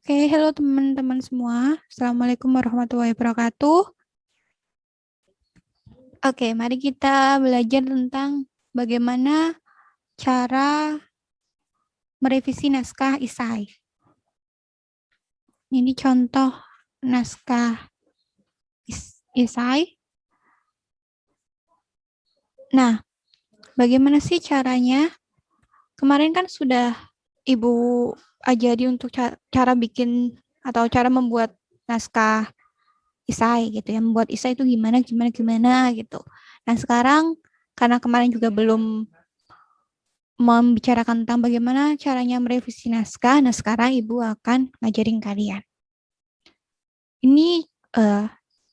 Oke, halo teman-teman semua. Assalamualaikum warahmatullahi wabarakatuh. Oke, mari kita belajar tentang bagaimana cara merevisi naskah isai. Ini contoh naskah isai. Nah, bagaimana sih caranya? Kemarin kan sudah Ibu ajari untuk cara bikin atau cara membuat naskah isai gitu ya, membuat isai itu gimana gitu. Nah sekarang karena kemarin juga belum membicarakan tentang bagaimana caranya merevisi naskah, nah sekarang Ibu akan ngajarin kalian. Ini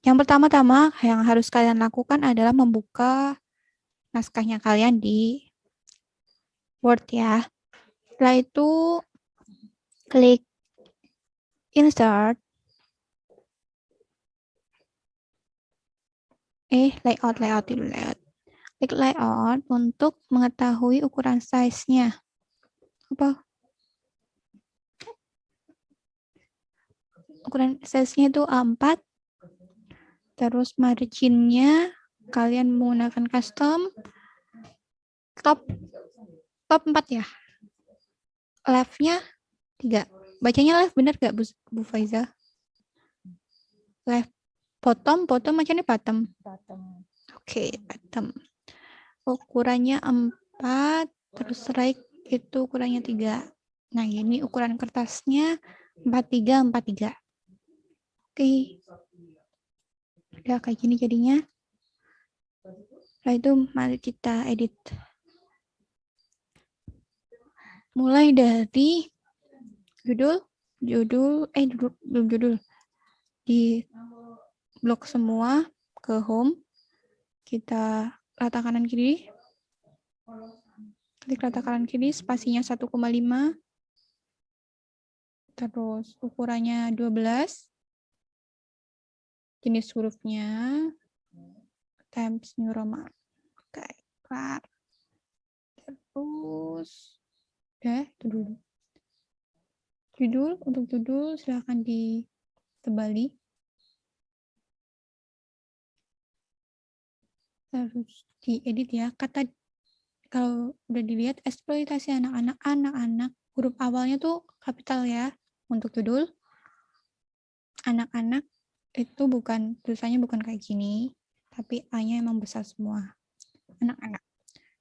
yang pertama-tama yang harus kalian lakukan adalah membuka naskahnya kalian di Word ya. Setelah itu klik Insert, layout dulu, layout. Klik layout untuk mengetahui ukuran size-nya. Apa? Ukuran size-nya itu A4. Terus margin-nya kalian menggunakan custom. Top 4 ya. Left-nya 3. Bacanya left benar gak Bu Faiza? Left. Bottom macamnya bottom. Oke, bottom. Ukurannya 4, terus right itu ukurannya 3. Nah, ini ukuran kertasnya 43. Oke. Udah kayak gini jadinya. Setelah itu mari kita edit. Mulai dari judul di blok semua ke home, kita rata kanan kiri, klik rata kanan kiri, spasinya 1,5, terus ukurannya 12, jenis hurufnya Times New Roman. Oke, kelar. Terus itu dulu. Untuk judul silahkan ditebali. Harus diedit ya. Kata kalau udah dilihat eksploitasi anak-anak, huruf awalnya tuh kapital ya untuk judul. Anak-anak itu tulisannya bukan kayak gini, tapi A-nya emang besar semua. Anak-anak.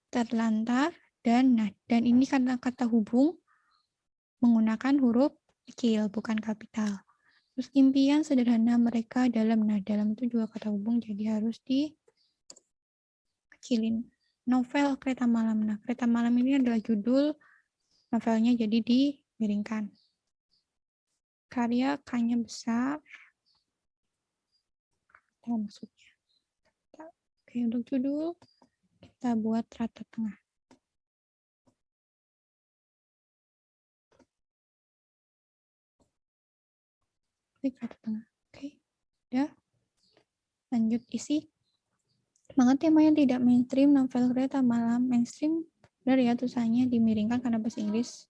Terlantar dan ini karena kata hubung menggunakan huruf kecil bukan kapital. Terus impian sederhana mereka dalam itu juga kata hubung, jadi harus dikecilin. Novel Kereta Malam. Nah, Kereta Malam ini adalah judul novelnya, jadi dimiringkan. Karya K-nya besar. Maksudnya. Oke, untuk judul kita buat rata tengah. Klik rata tengah. Oke, udah. Lanjut isi. Semangat temanya tidak mainstream, novel Kereta Malam mainstream. Benar ya tulisannya dimiringkan karena bahasa Inggris.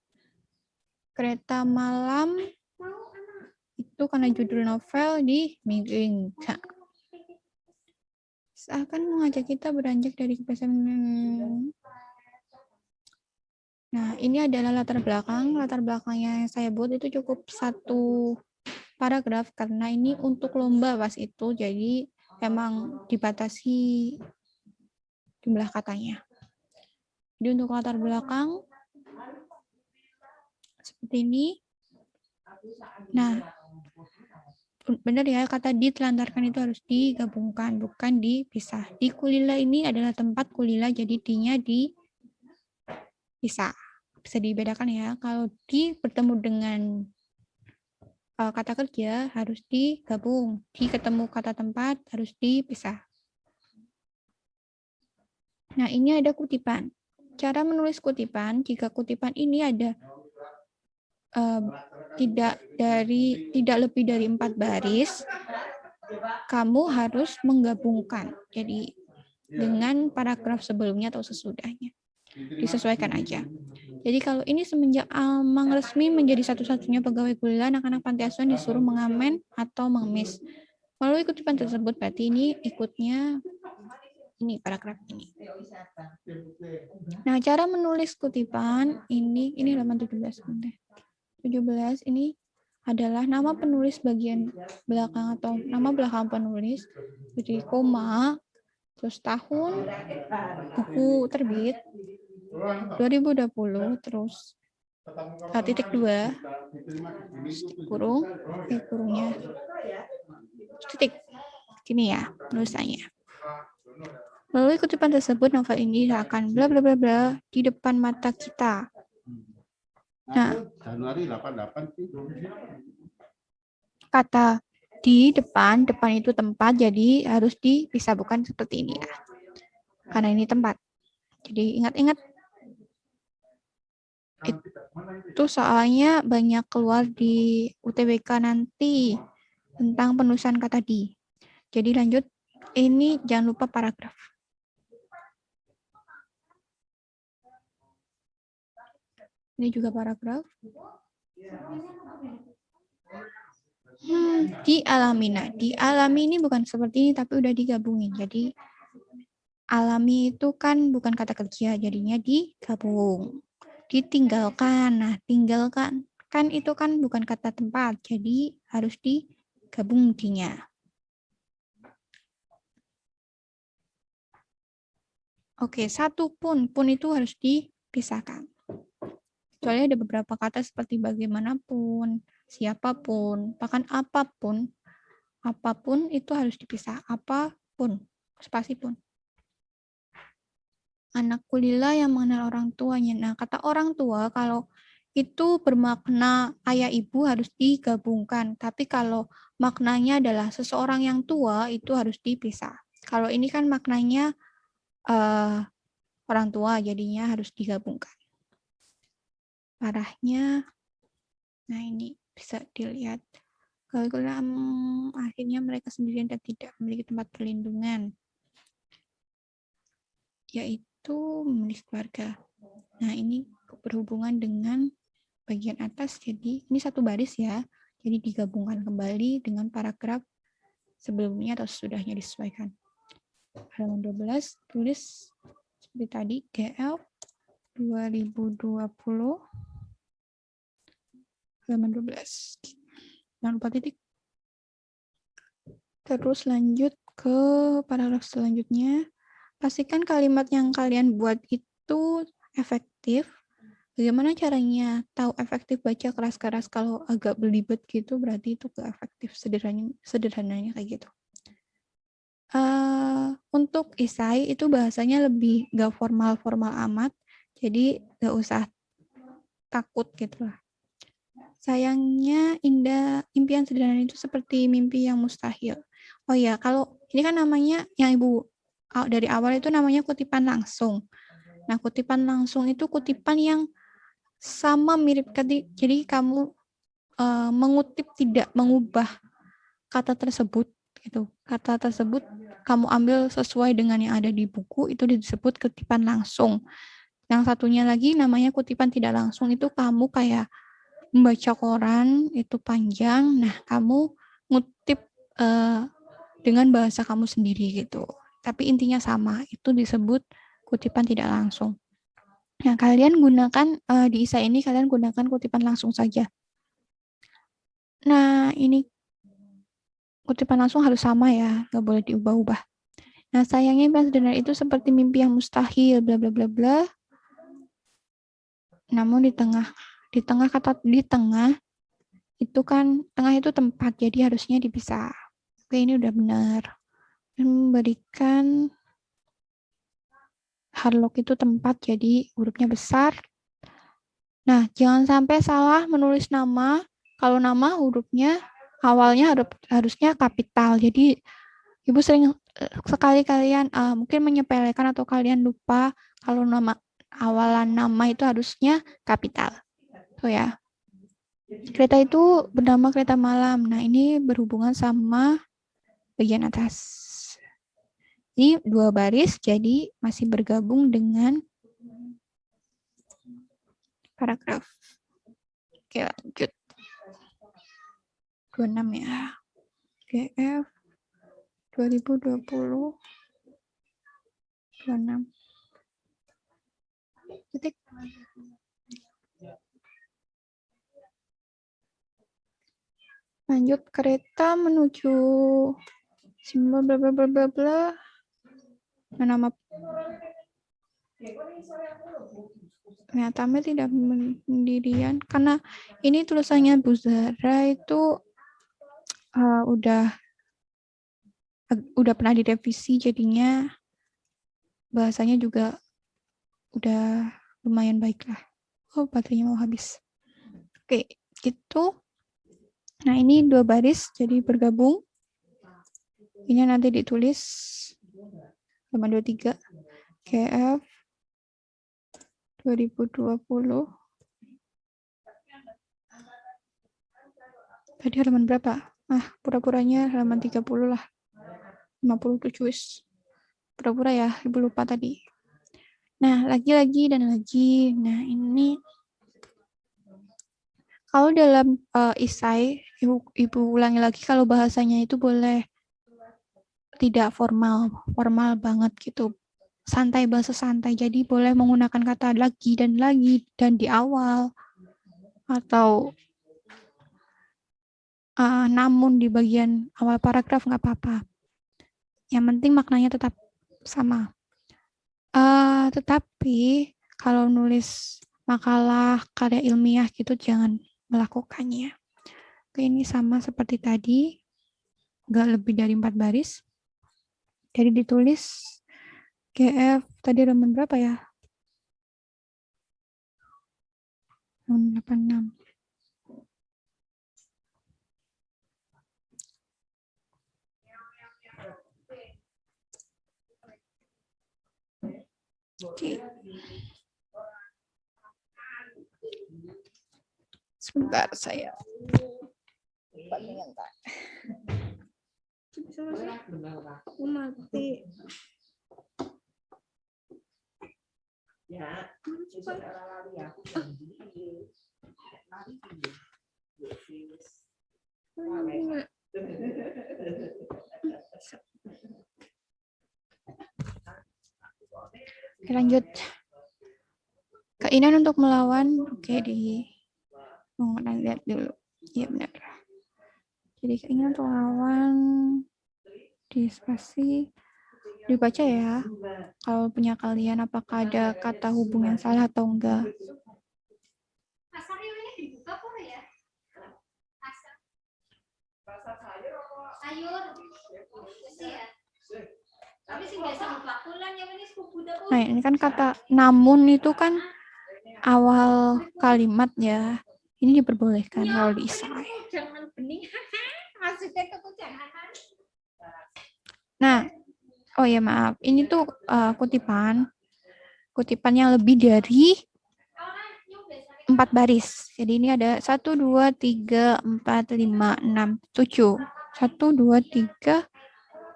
Kereta Malam itu karena judul novel dimiringkan. Seakan mengajak kita beranjak dari kebiasaan. Nah, ini adalah latar belakang. Latar belakangnya yang saya buat itu cukup 1 paragraf karena ini untuk lomba pas itu, jadi emang dibatasi jumlah katanya. Jadi untuk latar belakang seperti ini. Nah, benar ya, kata ditelantarkan itu harus digabungkan, bukan dipisah. Di Kulila ini adalah tempat Kulila, jadi D-nya dipisah. Bisa dibedakan ya. Kalau di bertemu dengan kata kerja harus digabung. Di ketemu kata tempat harus dipisah. Nah, ini ada kutipan. Cara menulis kutipan, jika kutipan ini ada tidak lebih dari 4 baris, kamu harus menggabungkan. Jadi dengan paragraf sebelumnya atau sesudahnya. Disesuaikan aja. Jadi kalau ini semenjak Amang resmi menjadi satu-satunya pegawai gula, anak-anak panti asuhan disuruh mengamen atau mengemis. Melalui kutipan tersebut berarti ini ikutnya ini paragraf ini. Nah, cara menulis kutipan ini halaman 17. 17 ini adalah nama penulis bagian belakang atau nama belakang penulis, jadi koma, terus tahun, buku terbit 2020, terus titik 2, kurung, kurungnya, titik, gini ya tulisannya. Melalui kutipan tersebut, novel ini akan bla bla bla bla di depan mata kita. Nah, Januari 88 sih. Kata di depan itu tempat, jadi harus dipisah, bukan seperti ini ya. Karena ini tempat. Jadi ingat-ingat. Itu soalnya banyak keluar di UTBK nanti tentang penulisan kata di. Jadi lanjut, ini jangan lupa paragraf. Ini juga paragraf. Dialami. Nah, dialami ini bukan seperti ini, tapi udah digabungin. Jadi, alami itu kan bukan kata kerja, jadinya digabung. Ditinggalkan. Nah, tinggalkan. Kan itu kan bukan kata tempat, jadi harus digabung dinya. Oke, satu pun itu harus dipisahkan. Kecuali ada beberapa kata seperti bagaimanapun, siapapun, bahkan apapun. Apapun itu harus dipisah. Apapun, spasi pun. Anak kulila yang mengenal orang tuanya. Nah, kata orang tua kalau itu bermakna ayah ibu harus digabungkan. Tapi kalau maknanya adalah seseorang yang tua, itu harus dipisah. Kalau ini kan maknanya orang tua, jadinya harus digabungkan. Parahnya, nah ini bisa dilihat. Kalau akhirnya mereka sendirian dan tidak memiliki tempat perlindungan, yaitu memiliki keluarga. Nah, ini berhubungan dengan bagian atas, jadi ini satu baris ya, jadi digabungkan kembali dengan paragraf sebelumnya atau sesudahnya disesuaikan. Halaman 12, tulis seperti tadi, GL 2020, halaman 12. Jangan lupa titik. Terus lanjut ke paragraf selanjutnya. Pastikan kalimat yang kalian buat itu efektif. Bagaimana caranya tahu efektif baca keras-keras? Kalau agak belibet gitu berarti itu gak efektif. Sederhananya kayak gitu. Untuk esai itu bahasanya lebih gak formal-formal amat. Jadi gak usah takut gitu lah. Sayangnya impian sederhana itu seperti mimpi yang mustahil. Oh ya, kalau ini kan namanya yang Ibu dari awal itu namanya kutipan langsung. Nah, kutipan langsung itu kutipan yang sama mirip, jadi kamu mengutip tidak mengubah kata tersebut gitu. Kata tersebut kamu ambil sesuai dengan yang ada di buku, itu disebut kutipan langsung. Yang satunya lagi namanya kutipan tidak langsung, itu kamu kayak membaca koran itu panjang, nah kamu ngutip dengan bahasa kamu sendiri gitu. Tapi intinya sama, itu disebut kutipan tidak langsung. Nah, kalian gunakan di ISA ini kalian gunakan kutipan langsung saja. Nah, ini kutipan langsung harus sama ya, nggak boleh diubah-ubah. Nah, sayangnya impian sederhana itu seperti mimpi yang mustahil, bla bla bla bla. Namun di tengah itu kan tengah itu tempat, jadi harusnya dipisah. Oke, ini udah benar. Memberikan hardlock itu tempat, jadi hurufnya besar. Nah, jangan sampai salah menulis nama. Kalau nama hurufnya awalnya harusnya kapital. Jadi Ibu sering sekali kalian mungkin menyepelekan atau kalian lupa kalau awalan nama itu harusnya kapital. Tuh ya. Kereta itu bernama kereta malam. Nah, ini berhubungan sama bagian atas. Ini 2 baris, jadi masih bergabung dengan paragraf. Oke, lanjut. 26 ya. GF 2020 26. Titik. Lanjut, kereta menuju simbol bla bla bla bla bla. Nama Tamil tidak pendirian karena ini tulisannya Buzara itu udah pernah direvisi, jadinya bahasanya juga udah lumayan baik lah. Oh, baterainya mau habis. Oke, gitu. Nah, ini 2 baris jadi bergabung. Ini nanti ditulis halaman 23 GF 2020. Tadi halaman berapa? Pura-puranya halaman 30 lah. 57 wis. Pura-pura ya, Ibu lupa tadi. Nah, lagi dan lagi. Nah, ini kalau dalam isai, Ibu ulangi lagi kalau bahasanya itu boleh tidak formal banget gitu. Santai, bahasa santai. Jadi boleh menggunakan kata lagi dan di awal. Atau namun di bagian awal paragraf nggak apa-apa. Yang penting maknanya tetap sama. Tetapi kalau nulis makalah karya ilmiah gitu jangan melakukannya. Oke, ini sama seperti tadi, nggak lebih dari 4 baris. Jadi ditulis GF tadi halaman berapa ya? 86. Oke. Sebentar saya. Aku mati. Ya. Oke, lanjut. Keinginan untuk melawan, oke, mau lihat dulu. Iya benar. Jadi keinginan untuk melawan di spasi dibaca ya. Kalau punya kalian apakah ada kata hubung yang salah atau enggak? Nah, ini kan kata namun itu kan awal kalimat ya. Ini diperbolehkan kalau diisai. Nah, oh ya maaf, ini tuh kutipan yang lebih dari 4 baris. Jadi ini ada 1, 2, 3, 4, 5, 6, 7. 1, 2, 3,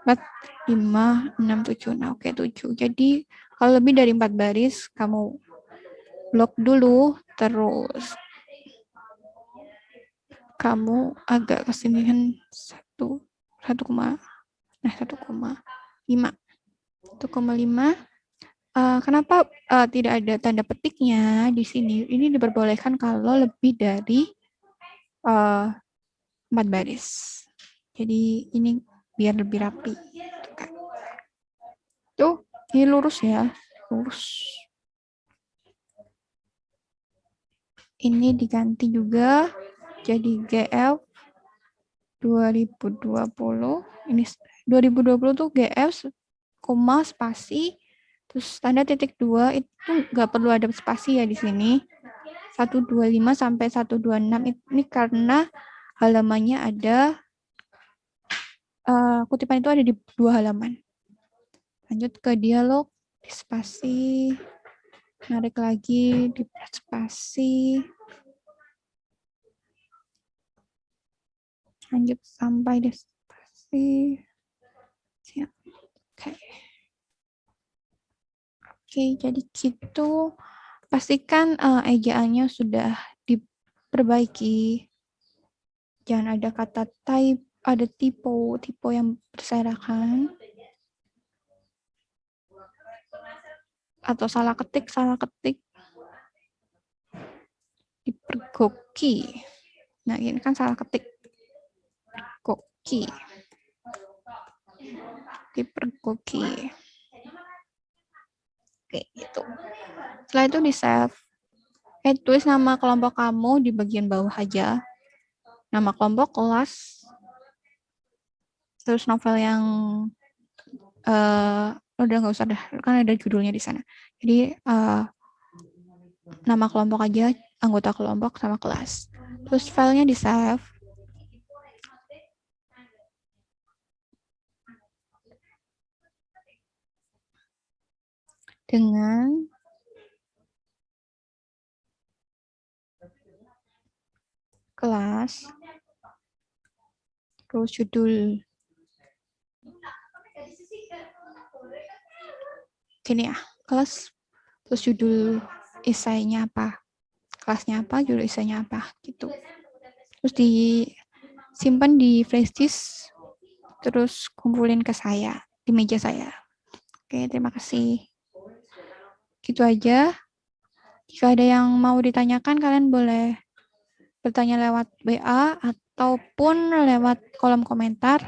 4, 5, 6, 7. Nah, oke, 7. Jadi kalau lebih dari 4 baris, kamu blok dulu, terus kamu agak kesinian 1,5. Kenapa tidak ada tanda petiknya di sini? Ini diperbolehkan kalau lebih dari 4 baris. Jadi ini biar lebih rapi. Tuh, ini lurus ya, lurus. Ini diganti juga jadi GF 2020. Ini 2020 tuh GF koma spasi terus tanda titik 2 itu nggak perlu ada spasi ya di sini. 125 sampai 126 ini karena halamannya ada kutipan itu ada di 2 halaman. Lanjut ke dialog, di spasi, narik lagi, di spasi. Lanjut sampai di spasi. Siap. Oke, jadi gitu Pastikan ejaannya sudah diperbaiki. Jangan ada kata type, ada typo yang berserakan. Atau salah ketik. Dipergoki. Nah, ini kan salah ketik. Dipergoki. Oke, gitu. Setelah itu di save. Tulis nama kelompok kamu di bagian bawah aja. Nama kelompok, kelas, terus novel yang udah nggak usah dah, kan ada judulnya di sana. Jadi nama kelompok aja, anggota kelompok sama kelas. Terus filenya di save. Dengan kelas, terus judul. Gini ya, kelas, terus judul esainya apa, kelasnya apa, judul esainya apa, gitu. Terus disimpan di flash disk, terus kumpulin ke saya, di meja saya. Oke, terima kasih. Gitu aja. Jika ada yang mau ditanyakan, kalian boleh bertanya lewat WA ataupun lewat kolom komentar.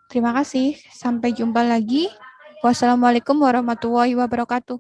Terima kasih. Sampai jumpa lagi. Wassalamualaikum warahmatullahi wabarakatuh.